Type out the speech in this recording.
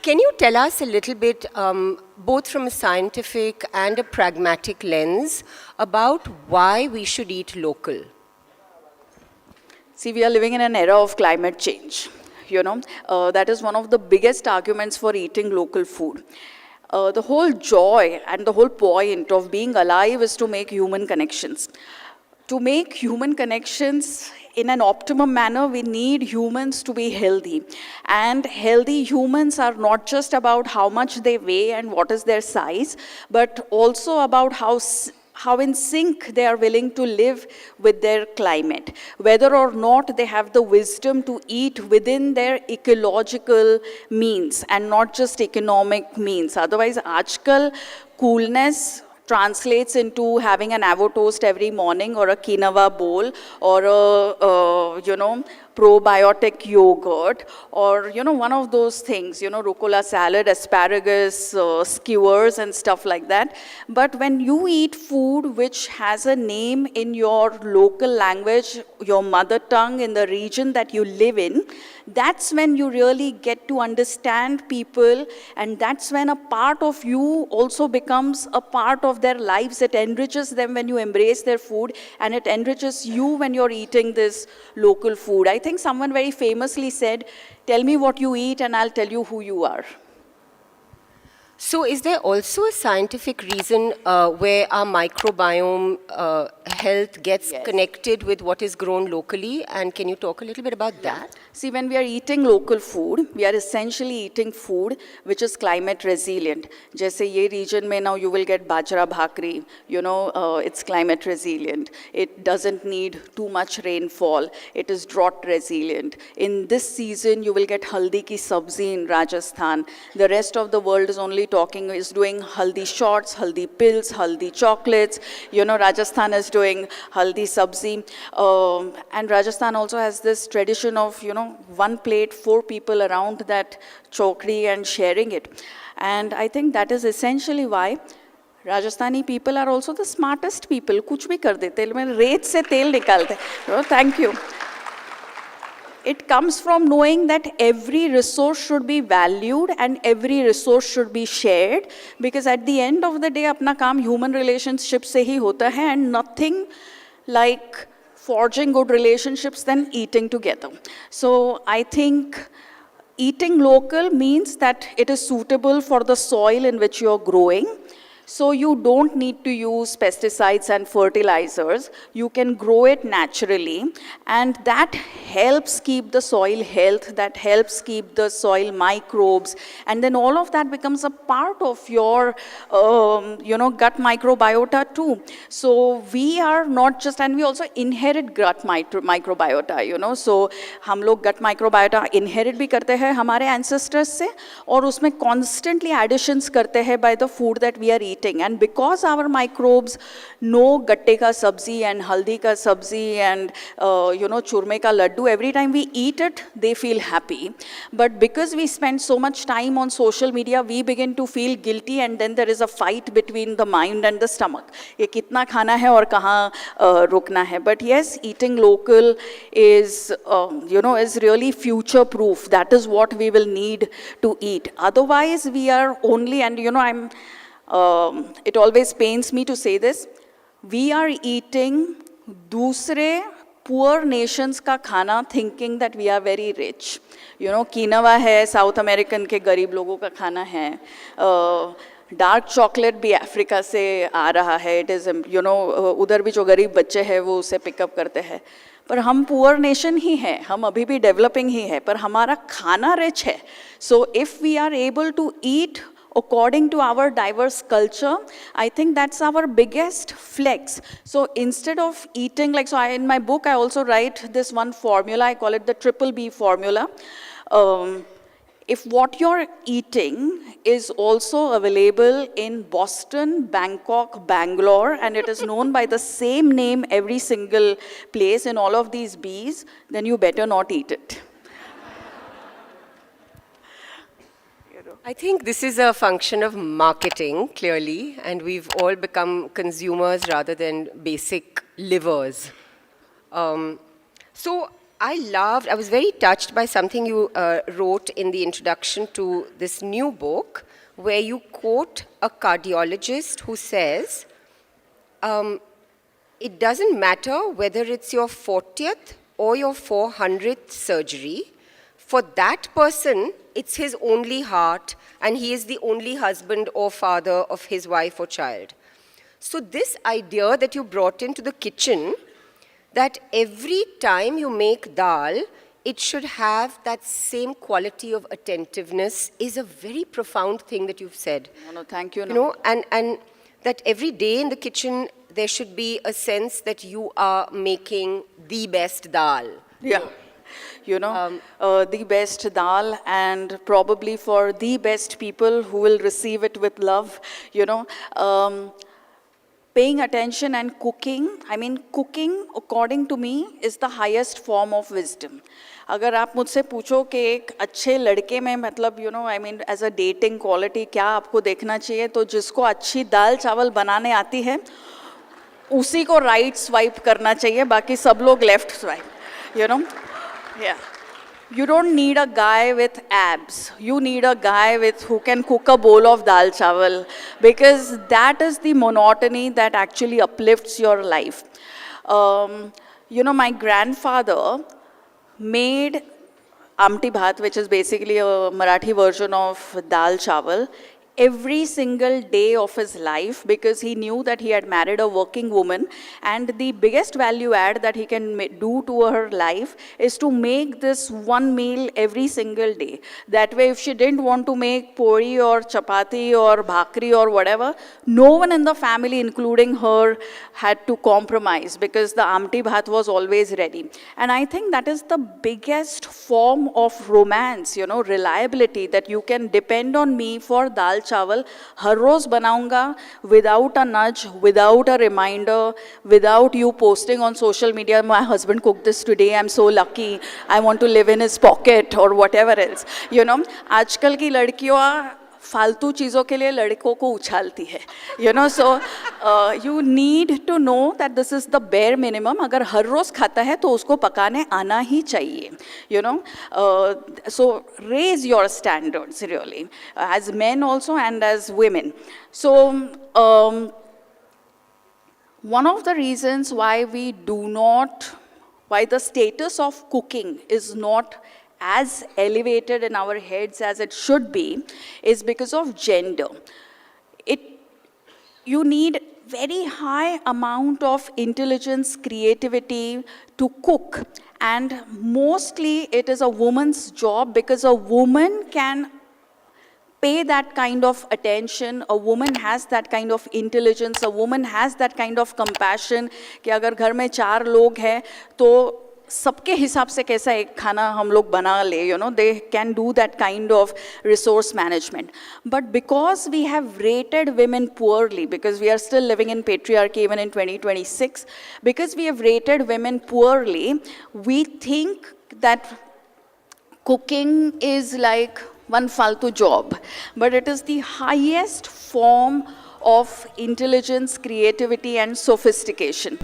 can you tell us a little bit, both from a scientific and a pragmatic lens, about why we should eat local? See, we are living in an era of climate change. That is one of the biggest arguments for eating local food. The whole joy and the whole point of being alive is to make human connections. To make human connections in an optimum manner, we need humans to be healthy. And healthy humans are not just about how much they weigh and what is their size, but also about how in sync they are willing to live with their climate, whether or not they have the wisdom to eat within their ecological means and not just economic means. Otherwise, aajkal coolness translates into having an avo toast every morning or a quinoa bowl or a probiotic yogurt or one of those things, rucola salad, asparagus, skewers and stuff like that. But when you eat food which has a name in your local language, your mother tongue, in the region that you live in, that's when you really get to understand people, and that's when a part of you also becomes a part of their lives. It enriches them when you embrace their food, and it enriches you when you're eating this local food. I think someone very famously said, "Tell me what you eat and I'll tell you who you are." So is there also a scientific reason where our microbiome health gets connected with what is grown locally? And can you talk a little bit about that? See, when we are eating local food, we are essentially eating food which is climate resilient. Jaise ye region mein now you will get bajra bhakri, it's climate resilient. It doesn't need too much rainfall. It is drought resilient. In this season, you will get haldi ki sabzi in Rajasthan. The rest of the world is doing haldi shots, haldi pills, haldi chocolates. Rajasthan is doing haldi sabzi. And Rajasthan also has this tradition of, one plate, 4 people around that chokri and sharing it. And I think that is essentially why Rajasthani people are also the smartest people. Kuch bhi kar dete, reet se tel nikalte. Thank you. It comes from knowing that every resource should be valued and every resource should be shared, because at the end of the day, apna kaam human relationships se hi hota hai, and nothing like forging good relationships than eating together. So I think eating local means that it is suitable for the soil in which you're growing. So you don't need to use pesticides and fertilizers. You can grow it naturally, and that helps keep the soil health, that helps keep the soil microbes, and then all of that becomes a part of your, gut microbiota too. So we are not just, and we also inherit gut microbiota, so हम लोग gut microbiota inherit भी करते हैं हमारे ancestors से, और उसमें constantly additions करते हैं by the food that we are eating. And because our microbes know gatte ka sabzi and haldi ka sabzi and churme ka laddu, every time we eat it, they feel happy. But because we spend so much time on social media, we begin to feel guilty, and then there is a fight between the mind and the stomach. Ye kitna khana hai aur kahan rukna hai. But yes, eating local is, is really future proof. That is what we will need to eat. Otherwise, we are only, and it always pains me to say this, we are eating दूसरे poor nations का खाना thinking that we are very rich. Quinoa है, South American के गरीब लोगों का खाना है. डार्क चॉकलेट भी अफ्रीका से आ रहा है. इट इज़ उधर भी जो गरीब बच्चे हैं वो उसे पिकअप करते हैं. पर हम पुअर नेशन ही हैं, हम अभी भी डेवलपिंग ही है, पर हमारा खाना रिच है. So if we are able to eat according to our diverse culture, I think that's our biggest flex. So instead of eating, in my book, I also write this one formula, I call it the triple B formula. If what you're eating is also available in Boston, Bangkok, Bangalore, and it is known by the same name every single place in all of these Bs, then you better not eat it. I think this is a function of marketing, clearly, and we've all become consumers rather than basic livers. So I was very touched by something you wrote in the introduction to this new book, where you quote a cardiologist who says, it doesn't matter whether it's your 40th or your 400th surgery. For that person, it's his only heart, and he is the only husband or father of his wife or child. So this idea that you brought into the kitchen, that every time you make dal, it should have that same quality of attentiveness, is a very profound thing that you've said. No, thank you. You know, and that every day in the kitchen, there should be a sense that you are making the best dal. Yeah. The best dal, and probably for the best people who will receive it with love, paying attention and cooking. I mean, cooking, according to me, is the highest form of wisdom. अगर आप मुझसे पूछो कि एक अच्छे लड़के में मतलब एज अ डेटिंग क्वालिटी क्या आपको देखना चाहिए, तो जिसको अच्छी दाल चावल बनाने आती है उसी को राइट स्वाइप करना चाहिए, बाकी सब लोग left swipe. Yeah. You don't need a guy with abs. You need a guy who can cook a bowl of dal chawal, because that is the monotony that actually uplifts your life. My grandfather made amti bhat, which is basically a Marathi version of dal chawal, every single day of his life, because he knew that he had married a working woman, and the biggest value add that he can do to her life is to make this one meal every single day. That way, if she didn't want to make pori or chapati or bhakri or whatever, no one in the family, including her, had to compromise, because the amti bhat was always ready. And I think that is the biggest form of romance, reliability, that you can depend on me for dal चावल हर रोज बनाऊंगा, without a nudge, without a reminder, without you posting on social media, my husband cooked this today, I'm so lucky, I want to live in his pocket or whatever else. आजकल की लड़कियां फालतू चीज़ों के लिए लड़कों को उछालती है, so you need to know that this is the bare minimum. अगर हर रोज़ खाता है तो उसको पकाने आना ही चाहिए, so raise your standards really, as men also and as women. So one of the reasons why the status of cooking is not as elevated in our heads as it should be is because of gender. You need very high amount of intelligence, creativity to cook, and mostly it is a woman's job, because a woman can pay that kind of attention, a woman has that kind of intelligence, a woman has that kind of compassion कि अगर घर में 4 लोग हैं तो सबके हिसाब से कैसा एक खाना हम लोग बना ले, they can do that kind of resource management. But because we have rated women poorly, because we are still living in patriarchy even in 2026, because we have rated women poorly, we think that cooking is like one faltu job, but it is the highest form of intelligence, creativity and sophistication.